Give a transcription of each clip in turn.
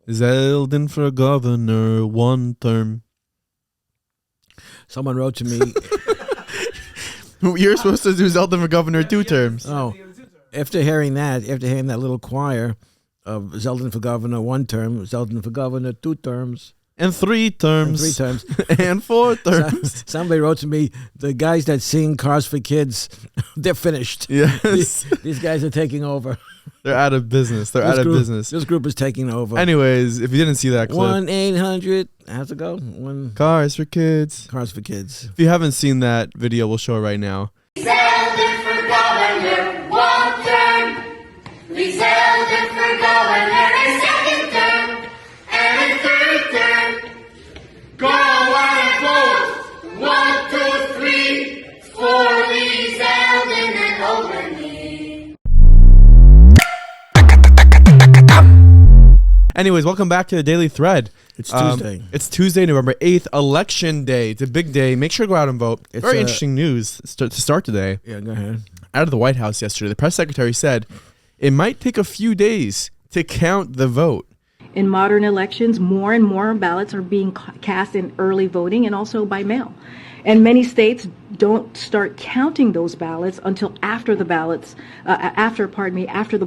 Zeldin for governor, one term. Someone wrote to me. You're supposed to do Zeldin for governor 2 terms. Oh, after hearing that little choir of Zeldin for governor 1 term, Zeldin for governor 2 terms. And 3 terms. And 3 terms. And 4 terms. Somebody wrote to me, the guys that sing Cars for Kids, they're finished. Yes. These guys are taking over. They're out of business. This group is taking over. Anyways, if you didn't see that clip. 1-800, how's it go? Cars for Kids. Cars for Kids. If you haven't seen that video, we'll show it right now. Zeldin for governor, 1 term. Zeldin for governor, a 2nd term. And a 3rd term. Go out and vote. 1, 2, 3. For Lee Zeldin and over me. Anyways, welcome back to the Daily Thread. It's Tuesday. It's Tuesday, November 8th, Election Day. It's a big day. Make sure to go out and vote. It's very interesting news to start today. Yeah, go ahead. Out of the White House yesterday, the press secretary said it might take a few days to count the vote. In modern elections, more and more ballots are being cast in early voting and also by mail. And many states don't start counting those ballots until after the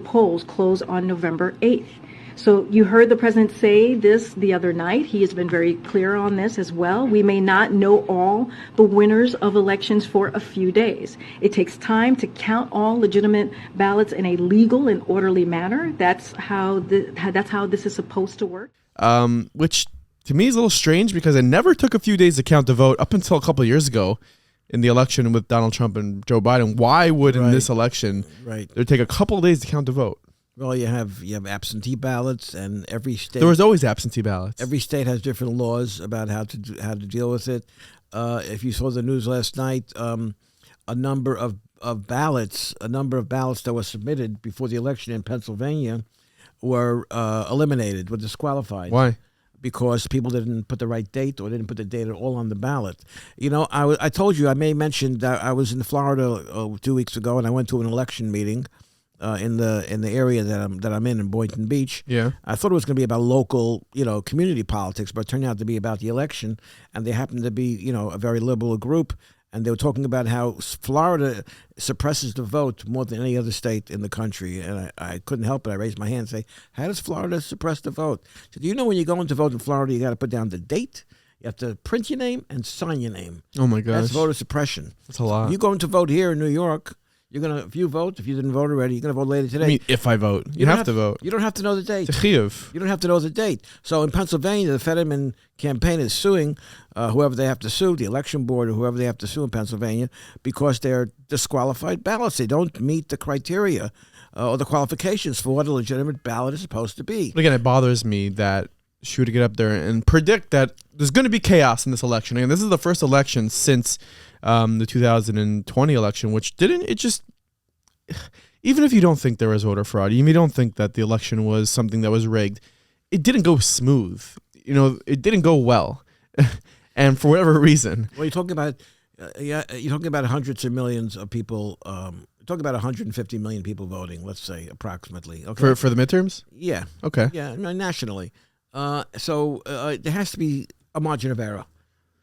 polls close on November 8th. So you heard the president say this the other night. He has been very clear on this as well. We may not know all the winners of elections for a few days. It takes time to count all legitimate ballots in a legal and orderly manner. That's how this is supposed to work. Which to me is a little strange because it never took a few days to count the vote up until a couple of years ago in the election with Donald Trump and Joe Biden. Why would in this election it would take a couple of days to count the vote? Well, you have absentee ballots, and every state. There was always absentee ballots. Every state has different laws about how to deal with it. If you saw the news last night, a number of ballots that were submitted before the election in Pennsylvania were eliminated, were disqualified. Why? Because people didn't put the right date or didn't put the date at all on the ballot. You know, I told you, I may mention that I was in Florida 2 weeks ago, and I went to an election meeting. In the area that I'm in Boynton Beach. Yeah. I thought it was going to be about local, community politics, but it turned out to be about the election. And they happened to be, a very liberal group. And they were talking about how Florida suppresses the vote more than any other state in the country. And I couldn't help it. I raised my hand and say, how does Florida suppress the vote? So do you know when you're going to vote in Florida, you got to put down the date, you have to print your name and sign your name. Oh my gosh. That's voter suppression. That's a lot. If you're going to vote here in New York, if you vote, if you didn't vote already, you're going to vote later today. I mean, if I vote, you have to vote. You don't have to know the date. You don't have to know the date. So in Pennsylvania, the Fetterman campaign is suing whoever they have to sue, the election board or whoever they have to sue in Pennsylvania, because they're disqualified ballots. They don't meet the criteria or the qualifications for what a legitimate ballot is supposed to be. But again, it bothers me that she would get up there and predict that there's going to be chaos in this election. And this is the first election since the 2020 election, which even if you don't think there was voter fraud, even if you don't think that the election was something that was rigged, it didn't go smooth. It didn't go well. And for whatever reason. Well, you're talking about, you're talking about hundreds of millions of people, talking about 150 million people voting, let's say, approximately. Okay. For the midterms? Yeah. Okay. Yeah, nationally. So there has to be a margin of error.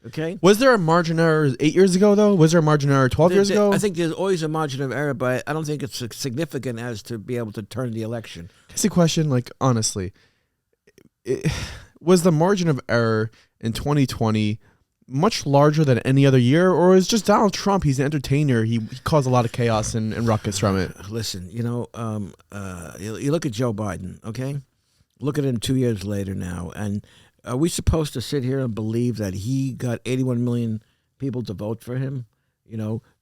Okay. Was there a margin of error 8 years ago, though? Was there a margin of error 12 years ago? I think there's always a margin of error, but I don't think it's significant as to be able to turn the election. It's a question, honestly. Was the margin of error in 2020 much larger than any other year, or is just Donald Trump? He's an entertainer. He caused a lot of chaos and ruckus from it. Listen, you look at Joe Biden, okay? Look at him 2 years later now, and are we supposed to sit here and believe that he got 81 million people to vote for him?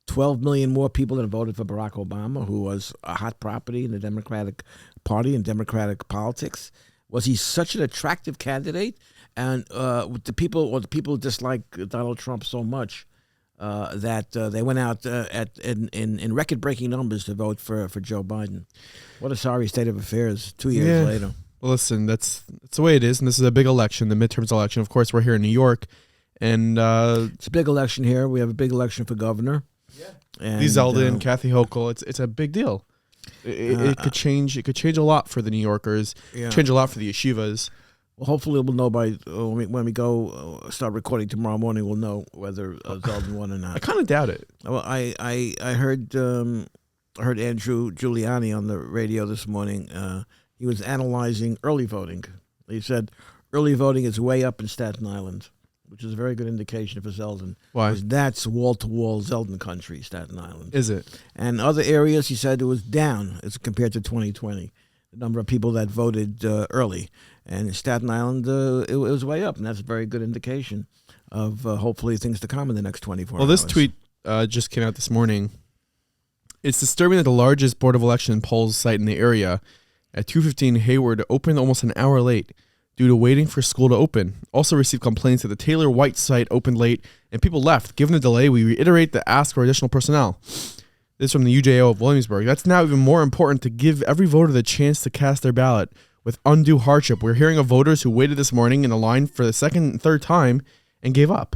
12 million more people that voted for Barack Obama, who was a hot property in the Democratic Party and Democratic politics. Was he such an attractive candidate? And the people dislike Donald Trump so much that they went out in record-breaking numbers to vote for Joe Biden. What a sorry state of affairs 2 years later. Well, listen, that's the way it is, and this is a big election, the midterms election. Of course, we're here in New York, and it's a big election here. We have a big election for governor. Yeah, Lee Zeldin, Kathy Hochul. It's a big deal. It could change. It could change a lot for the New Yorkers. Yeah. Change a lot for the yeshivas. Well, hopefully we'll know by when we go start recording tomorrow morning. We'll know whether Zeldin won or not. I kind of doubt it. Well, I heard Andrew Giuliani on the radio this morning. He was analyzing early voting. He said early voting is way up in Staten Island, which is a very good indication for Zeldin. Why? Because that's wall-to-wall Zeldin country, Staten Island. Is it? And other areas, he said it was down as compared to 2020. The number of people that voted early. And in Staten Island, it was way up, and that's a very good indication of hopefully things to come in the next 24 hours. Well, this tweet just came out this morning. It's disturbing that the largest Board of Election polls site in the area at 215 Hayward opened almost an hour late due to waiting for school to open. Also received complaints that the Taylor White site opened late and people left. Given the delay, we reiterate the ask for additional personnel. This is from the UJO of Williamsburg. That's now even more important to give every voter the chance to cast their ballot with undue hardship. We're hearing of voters who waited this morning in the line for the second and third time and gave up.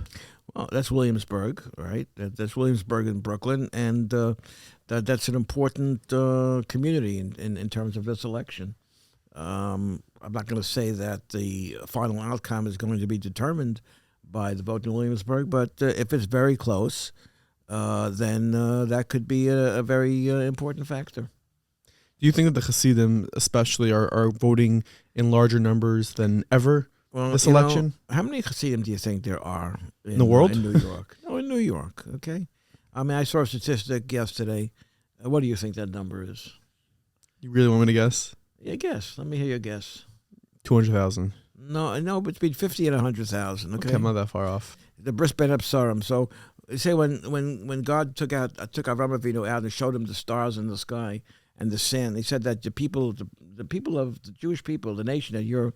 Well, that's Williamsburg, right? That's Williamsburg in Brooklyn, and that's an important community in terms of this election. I'm not going to say that the final outcome is going to be determined by the vote in Williamsburg, but if it's very close, then that could be a very important factor. Do you think that the Hasidim especially are voting in larger numbers than ever this election? How many Hasidim do you think there are in the world? In New York. No, in New York, okay? I mean, I saw a statistic yesterday. What do you think that number is? You really want me to guess? Yeah, guess. Let me hear your guess. 200,000. No, but between 50 and 100,000, okay? I'm not that far off. The Bris Ben Absarim. So, say when God took Avraham Avinu out and showed him the stars in the sky and the sand, he said that the people of the Jewish people, the nation that you're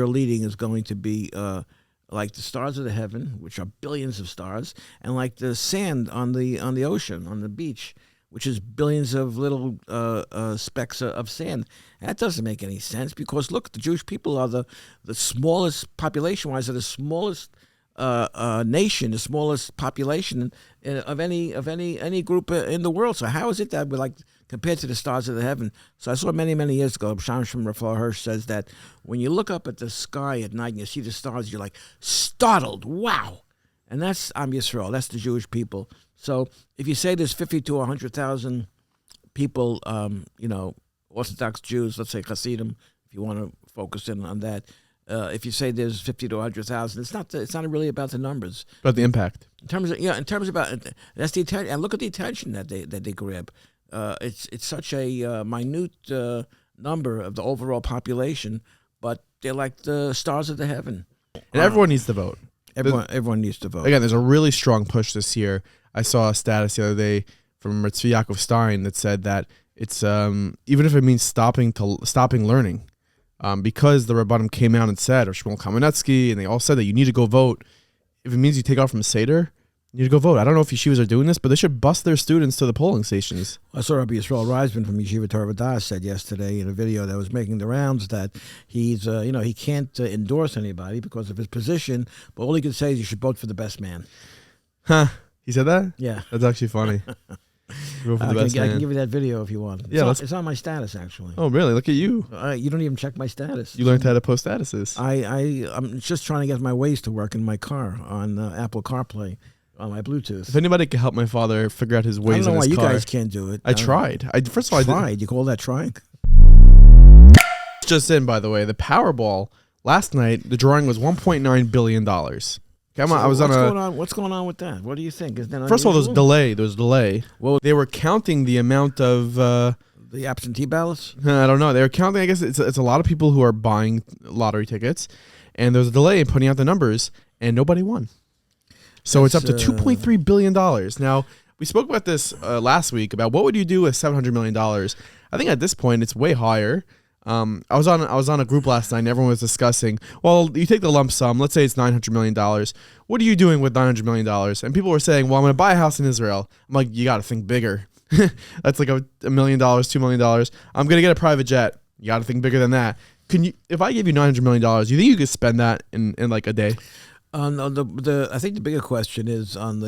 leading, is going to be like the stars of the heaven, which are billions of stars, and like the sand on the ocean, on the beach, which is billions of little specks of sand. And that doesn't make any sense because look, the Jewish people are the smallest population-wise, are the smallest nation, the smallest population of any group in the world. So how is it that we're like compared to the stars of the heaven? So I saw many years ago, Sham Raphael Hirsch says that when you look up at the sky at night and you see the stars, you're like startled. Wow. And that's Am Yisrael. That's the Jewish people. So if you say there's 50 to 100,000 people, Orthodox Jews, let's say Hasidim, if you want to focus in on that, if you say there's 50 to 100,000, it's not really about the numbers, but the impact. In terms about that's the attention. And look at the attention that they grab. It's such a minute number of the overall population, but they're like the stars of the heaven. And everyone needs to vote. Everyone needs to vote. Again, there's a really strong push this year. I saw a status the other day from Tzvi Yaakov Stein that said that it's even if it means stopping learning. Because the Rabbanim came out and said, or Shmuel Kamenetsky, and they all said that you need to go vote. If it means you take off from Seder, you need to go vote. I don't know if yeshivas are doing this, but they should bus their students to the polling stations. I saw Rabbi Yisrael Reisman from Yeshiva Torah Vodaas said yesterday in a video that was making the rounds that he's, he can't endorse anybody because of his position, but all he can say is you should vote for the best man. Huh? He said that? Yeah. That's actually funny. I can give you that video if you want. It's on my status, actually. Oh, really? Look at you. You don't even check my status. You learned how to post statuses. I'm just trying to get my Waze to work in my car on Apple CarPlay on my Bluetooth. If anybody could help my father figure out his Waze in his car. I don't know why you guys can't do it. I tried. First of all, I tried. You call that trying? Just in, by the way, the Powerball last night, the drawing was $1.9 billion. Come on, what's going on with that? What do you think? Is that first of all, there's delay. Well, they were counting the amount of the absentee ballots. I don't know. They were counting. I guess it's a lot of people who are buying lottery tickets, and there's a delay in putting out the numbers, and nobody won. So it's up to $2.3 billion. Now we spoke about this last week about what would you do with $700 million. I think at this point it's way higher. I was on a group last night and everyone was discussing, well, you take the lump sum, let's say it's $900 million. What are you doing with $900 million? And people were saying, well, I'm going to buy a house in Israel. I'm like, you got to think bigger. That's like $1 million, $2 million. I'm going to get a private jet. You got to think bigger than that. If I gave you $900 million, you think you could spend that in like a day? I think the bigger question is on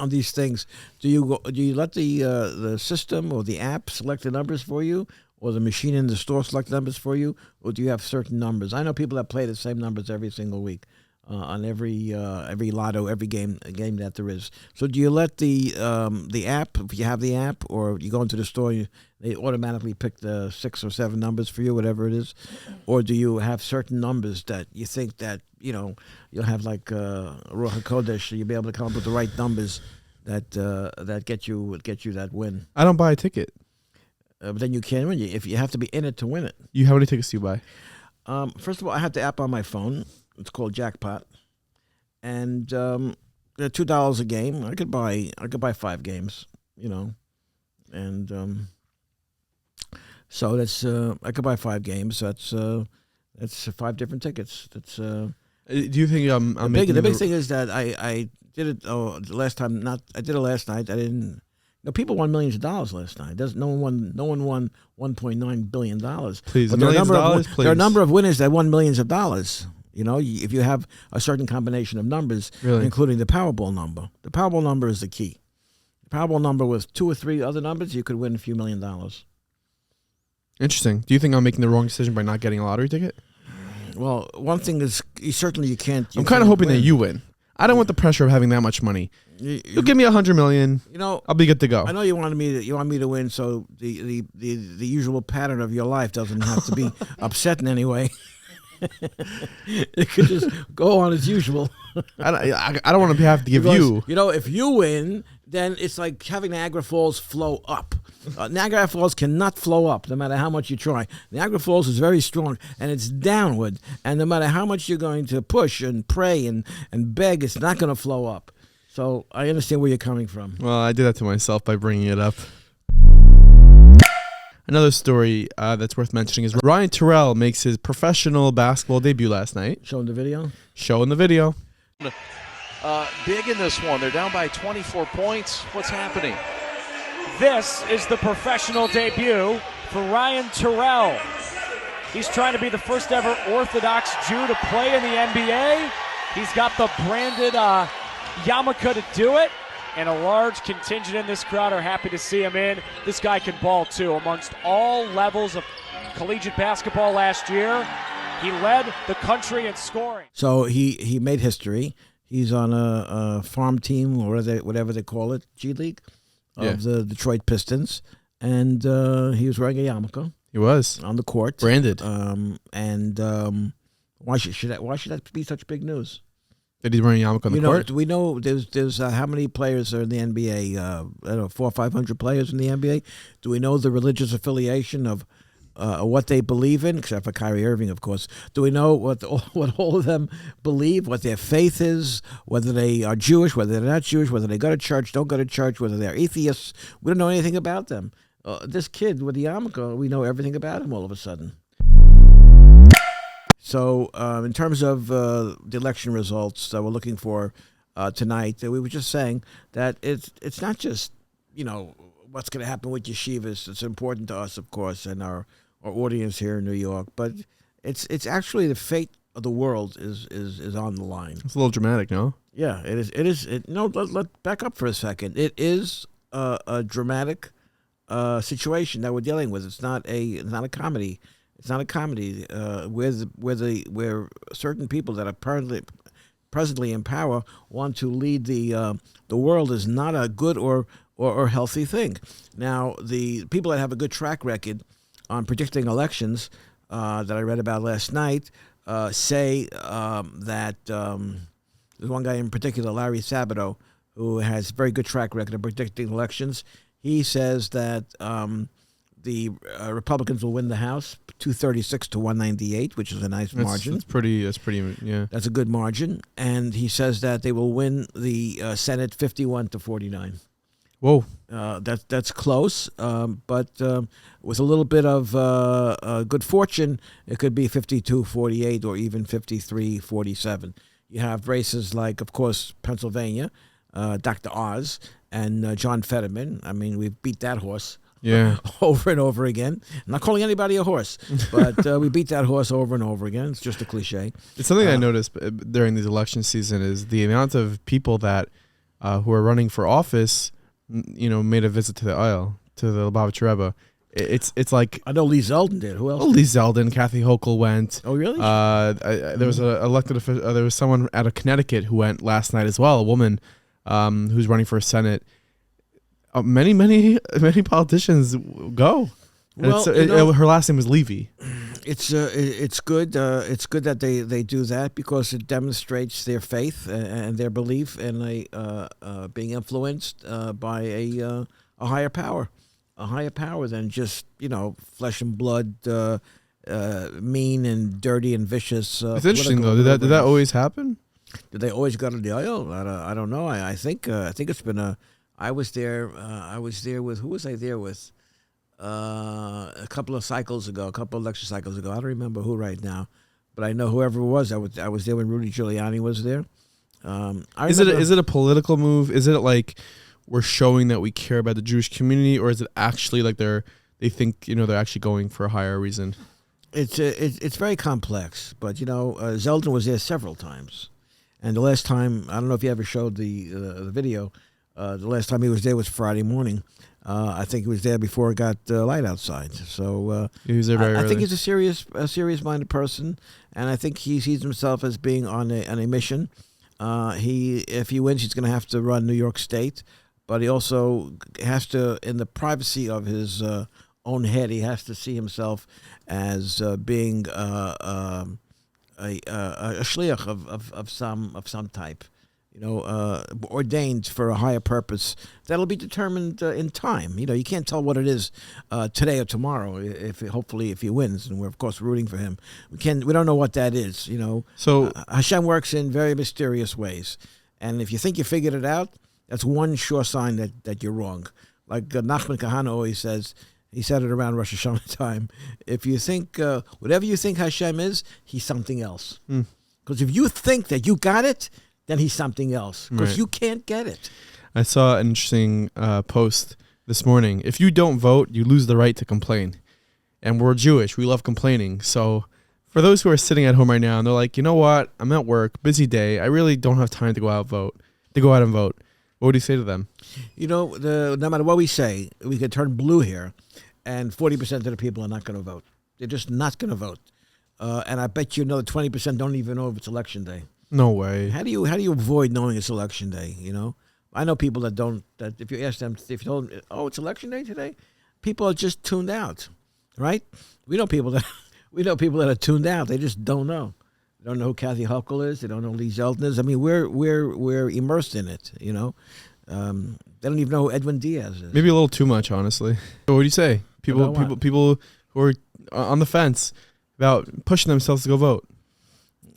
these things. Do you let the system or the app select the numbers for you? or the machine in the store select numbers for you, or do you have certain numbers? I know people that play the same numbers every single week on every lotto, every game that there is. So do you let the app, if you have the app, or you go into the store, they automatically pick the 6 or 7 numbers for you, whatever it is, or do you have certain numbers that you think that you'll have like Ruach HaKodesh, you'll be able to come up with the right numbers that get you that win? I don't buy a ticket. But then you can't win. If you have to be in it to win it. How many tickets do you buy? First of all, I have the app on my phone. It's called Jackpot, and they're $2 a game. I could buy 5 games, and so that's I could buy 5 games. That's 5 different tickets. That's. Do you think the big thing is that I did it the last time. I did it last night. I didn't. People won millions of dollars last night. No one won $1.9 billion. Please, but millions of dollars. Please. There are a number of winners that won millions of dollars. If you have a certain combination of numbers, really? Including the Powerball number. The Powerball number is the key. The Powerball number with 2 or 3 other numbers, you could win a few $1 million. Interesting. Do you think I'm making the wrong decision by not getting a lottery ticket? Well, one thing is you can't. I'm kind of hoping that you win. I don't want the pressure of having that much money. You'll give me $100 million. I'll be good to go. I know you want me to win, so the usual pattern of your life doesn't have to be upset in any way. It could just go on as usual. I don't want to have to give you. If you win, then it's like having Niagara Falls flow up. Niagara Falls cannot flow up no matter how much you try. Niagara Falls is very strong, and it's downward. And no matter how much you're going to push and pray and beg, it's not going to flow up. So I understand where you're coming from. Well, I did that to myself by bringing it up. Another story that's worth mentioning is Ryan Turell makes his professional basketball debut last night. Showing the video? Showing the video. Big in this one. They're down by 24 points. What's happening? This is the professional debut for Ryan Turell. He's trying to be the first ever Orthodox Jew to play in the NBA. He's got the branded yarmulke to do it, and a large contingent in this crowd are happy to see him in. This guy can ball too. Amongst all levels of collegiate basketball last year, he led the country in scoring. So he made history. He's on a farm team, or whatever they call it, G League, of the Detroit Pistons, and he was wearing a yarmulke. He was on the court, branded. Why should that be such big news? That he's wearing a yarmulke on the court? Do we know there's how many players are in the NBA? I don't know, 400 or 500 players in the NBA. Do we know the religious affiliation of what they believe in, except for Kyrie Irving, of course? Do we know what all of them believe, what their faith is, whether they are Jewish, whether they're not Jewish, whether they go to church, don't go to church, whether they're atheists? We don't know anything about them. This kid with the yarmulke, we know everything about him all of a sudden. So in terms of the election results that we're looking for tonight, we were just saying that it's not just, what's going to happen with yeshivas. It's important to us, of course, and our audience here in New York. But it's actually the fate of the world is on the line. It's a little dramatic, no? Yeah, it is. Let back up for a second. It is a dramatic situation that we're dealing with. It's not a comedy. It's not a comedy where certain people that are presently in power want to lead the world is not a good or healthy thing. Now, the people that have a good track record on predicting elections that I read about last night say that there's one guy in particular, Larry Sabato, who has a very good track record of predicting elections. He says that the Republicans will win the House 236 to 198, which is a nice margin. That's pretty, yeah. That's a good margin. And he says that they will win the Senate 51 to 49. Whoa. That's close, but with a little bit of good fortune, it could be 52-48 or even 53-47. You have races like, of course, Pennsylvania, Dr. Oz, and John Fetterman. I mean, we've beat that horse. Yeah. Over and over again. I'm not calling anybody a horse, but we beat that horse over and over again. It's just a cliche. It's something I noticed during these election season is the amount of people that who are running for office, made a visit to the aisle, to the Lubavitcher Rebbe. It's like I know Lee Zeldin did. Who else? Lee Zeldin, Kathy Hochul went. Oh, really? There was a elected official. There was someone out of Connecticut who went last night as well. A woman who's running for Senate. Many politicians go. Well, her last name was Levy. It's good. It's good that they do that because it demonstrates their faith and their belief in being influenced by a higher power, than just flesh and blood, mean and dirty and vicious. It's interesting though. Did that always happen? Did they always go to the aisle? I don't know. I think it's been I was there with who was I there with? A couple of election cycles ago. I don't remember who right now, but I know whoever it was. I was there when Rudy Giuliani was there. Is it a political move? Is it like we're showing that we care about the Jewish community, or is it actually like they think they're actually going for a higher reason? It's very complex, but Zeldin was there several times, and the last time I don't know if you ever showed the video. The last time he was there was Friday morning. I think he was there before it got light outside. So he was there very early. I think he's a serious-minded person, and I think he sees himself as being on a mission. If he wins, he's going to have to run New York State, but he also has to, in the privacy of his own head, he has to see himself as being a shliach of some type. Ordained for a higher purpose that'll be determined in time. You can't tell what it is today or tomorrow. Hopefully if he wins, and we're of course rooting for him, we don't know what that is. So Hashem works in very mysterious ways, and if you think you figured it out, that's one sure sign that you're wrong. Like Nachman Kahana always says. He said it around Rosh Hashanah time. If you think whatever you think Hashem is, he's something else. Because if you think that you got it, then he's something else because you can't get it. I saw an interesting post this morning. If you don't vote, you lose the right to complain. And we're Jewish. We love complaining. So for those who are sitting at home right now and they're like, you know what? I'm at work, busy day. I really don't have time to go out and vote. What would you say to them? No matter what we say, we could turn blue here, and 40% of the people are not going to vote. They're just not going to vote. And I bet you another 20% don't even know if it's election day. No way. How do you avoid knowing it's election day? I know people that don't. That if you ask them, if you told them, oh, it's election day today, people are just tuned out, right? We know people that are tuned out. They just don't know. They don't know who Kathy Hochul is. They don't know who Lee Zeldin is. I mean, we're immersed in it. They don't even know who Edwin Diaz is. Maybe a little too much, honestly. What do you say? People who are on the fence about pushing themselves to go vote.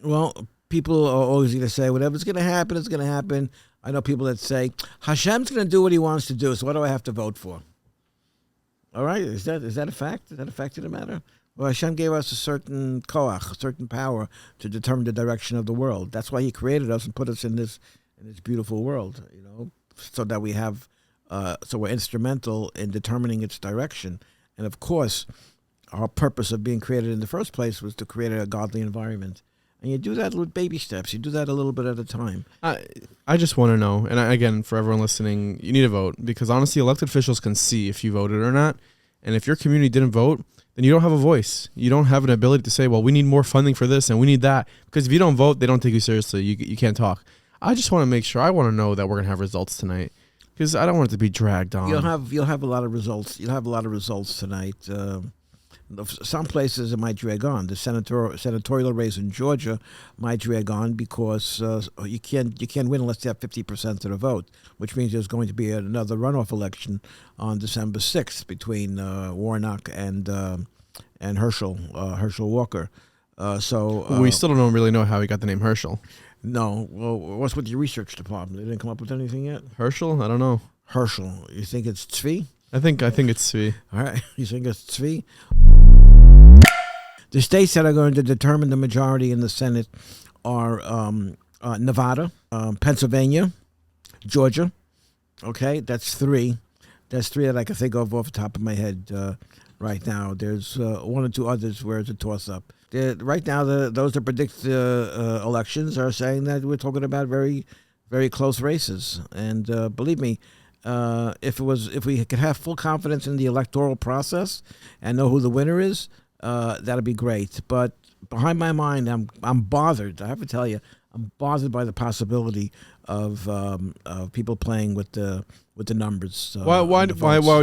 Well, people are always going to say, whatever's going to happen, it's going to happen. I know people that say, Hashem's going to do what he wants to do, so what do I have to vote for? All right, is that a fact? Is that a fact of the matter? Well, Hashem gave us a certain koach, a certain power to determine the direction of the world. That's why he created us and put us in this beautiful world, so that we have, so we're instrumental in determining its direction. And of course, our purpose of being created in the first place was to create a godly environment. And you do that with baby steps. You do that a little bit at a time. I just want to know, and again, for everyone listening, you need to vote because honestly, elected officials can see if you voted or not. And if your community didn't vote, then you don't have a voice. You don't have an ability to say, well, we need more funding for this and we need that. Because if you don't vote, they don't take you seriously. You can't talk. I just want to make sure. I want to know that we're going to have results tonight because I don't want it to be dragged on. You'll have a lot of results. You'll have a lot of results tonight. Some places it might drag on. The senatorial race in Georgia might drag on because you can't win unless you have 50% of the vote, which means there's going to be another runoff election on December 6th between Warnock and Herschel Walker. So we still don't really know how he got the name Herschel. No. Well, what's with your research department? They didn't come up with anything yet? Herschel? I don't know. Herschel. You think it's Tzvi? I think it's Tzvi. All right. You think it's Tzvi? The states that are going to determine the majority in the Senate are Nevada, Pennsylvania, Georgia. Okay, that's three. That's three that I can think of off the top of my head right now. There's one or two others where it's a toss-up. Right now, those that predict elections are saying that we're talking about very, very close races. And believe me, if we could have full confidence in the electoral process and know who the winner is, that'd be great. But behind my mind, I'm bothered. I have to tell you, I'm bothered by the possibility of people playing with the numbers. Why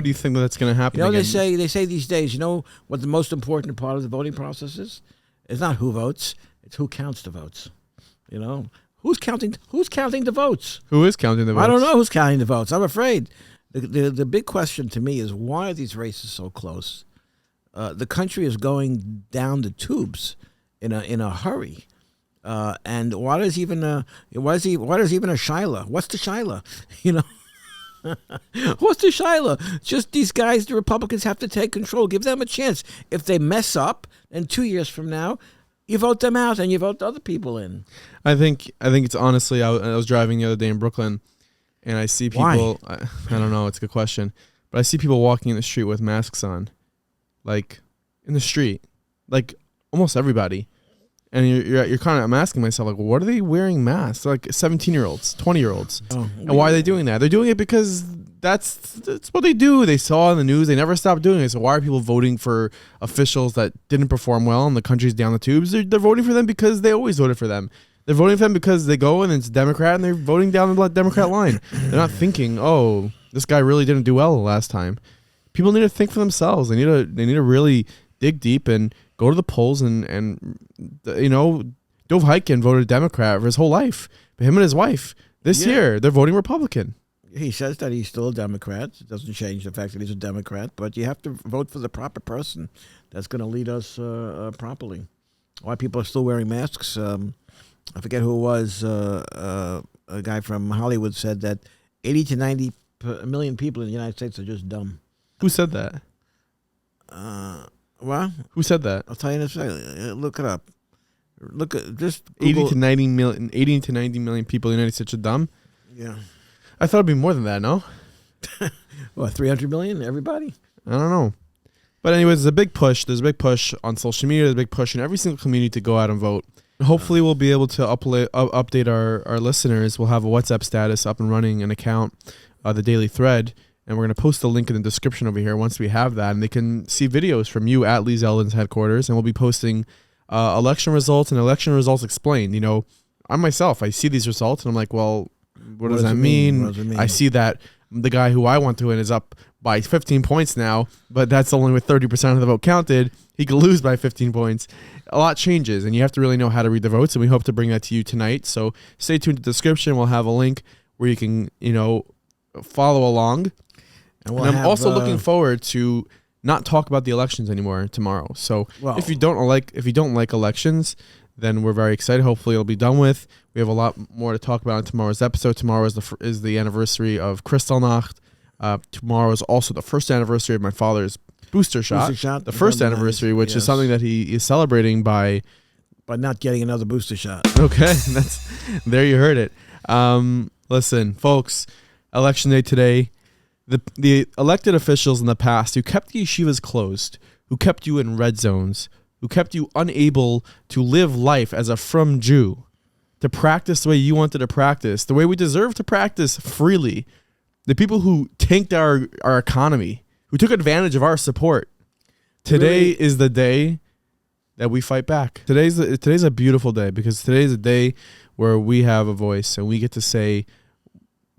do you think that's going to happen? You know, again? they say these days. You know what the most important part of the voting process is? It's not who votes; it's who counts the votes. You know, who's counting the votes? Who is counting the votes? I don't know who's counting the votes. I'm afraid. The big question to me is, why are these races so close? The country is going down the tubes in a hurry. And why does even a Shiloh? What's the Shiloh? You know, what's the Shiloh? Just these guys, the Republicans have to take control. Give them a chance. If they mess up, then 2 years from now, you vote them out and you vote the other people in. I think it's honestly. I was driving the other day in Brooklyn, and I see people. I don't know. It's a good question, but I see people walking in the street with masks on, like in the street, like almost everybody. And you're kind of, I'm asking myself, like, what are they wearing masks? Like 17-year-olds, 20-year-olds. And why are they doing that? They're doing it because that's what they do. They saw in the news. They never stopped doing it. So why are people voting for officials that didn't perform well and the country's down the tubes? They're voting for them because they always voted for them. They're voting for them because they go and it's Democrat and they're voting down the Democrat line. They're not thinking, oh, this guy really didn't do well the last time. People need to think for themselves. They need to really dig deep and go to the polls and you know, Dov Hikind voted Democrat for his whole life. But him and his wife this year, they're voting Republican. He says that he's still a Democrat. It doesn't change the fact that he's a Democrat. But you have to vote for the proper person that's going to lead us properly. Why people are still wearing masks? I forget who it was. A guy from Hollywood said that 80 to 90 million people in the United States are just dumb. Who said that? What? Who said that? I'll tell you in a second. Look it up. Look at just Google. 80 to 90 million people in the United States are dumb. Yeah. I thought it'd be more than that. No. What, 300 million? Everybody? I don't know. But anyways, there's a big push. There's a big push on social media. There's a big push in every single community to go out and vote. Hopefully, we'll be able to update our listeners. We'll have a WhatsApp status up and running, an account, the Daily Thread. And we're going to post a link in the description over here once we have that. And they can see videos from you at Lee Zeldin's headquarters. And we'll be posting election results and election results explained. You know, I myself, I see these results and I'm like, well, what does that mean? What does it mean? I see that the guy who I want to win is up by 15 points now, but that's only with 30% of the vote counted. He could lose by 15 points. A lot changes, and you have to really know how to read the votes. And we hope to bring that to you tonight. So stay tuned to the description. We'll have a link where you can, you know, follow along. And I'm also looking forward to not talk about the elections anymore tomorrow. So if you don't like elections, then we're very excited. Hopefully it'll be done with. We have a lot more to talk about in tomorrow's episode. Tomorrow is the anniversary of Kristallnacht. Tomorrow is also the first anniversary of my father's booster shot. The first anniversary, which is something that he is celebrating by not getting another booster shot. Okay, there you heard it. Listen, folks, election day today. The elected officials in the past who kept the yeshivas closed, who kept you in red zones, who kept you unable to live life as a frum Jew, to practice the way you wanted to practice, the way we deserve to practice freely, the people who tanked our economy, who took advantage of our support. Today is the day that we fight back. Today's a beautiful day because today's a day where we have a voice and we get to say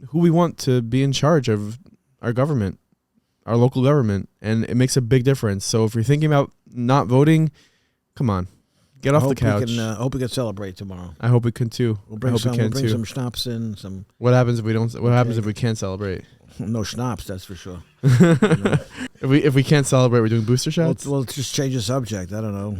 who we want to be in charge of our government, our local government, and it makes a big difference. So if you're thinking about not voting, come on, get off the couch. I hope we can celebrate tomorrow. I hope we can too. We'll bring some schnapps in. What happens if we don't? What happens if we can't celebrate? No schnapps, that's for sure. If we can't celebrate, we're doing booster shots. We'll just change the subject. I don't know.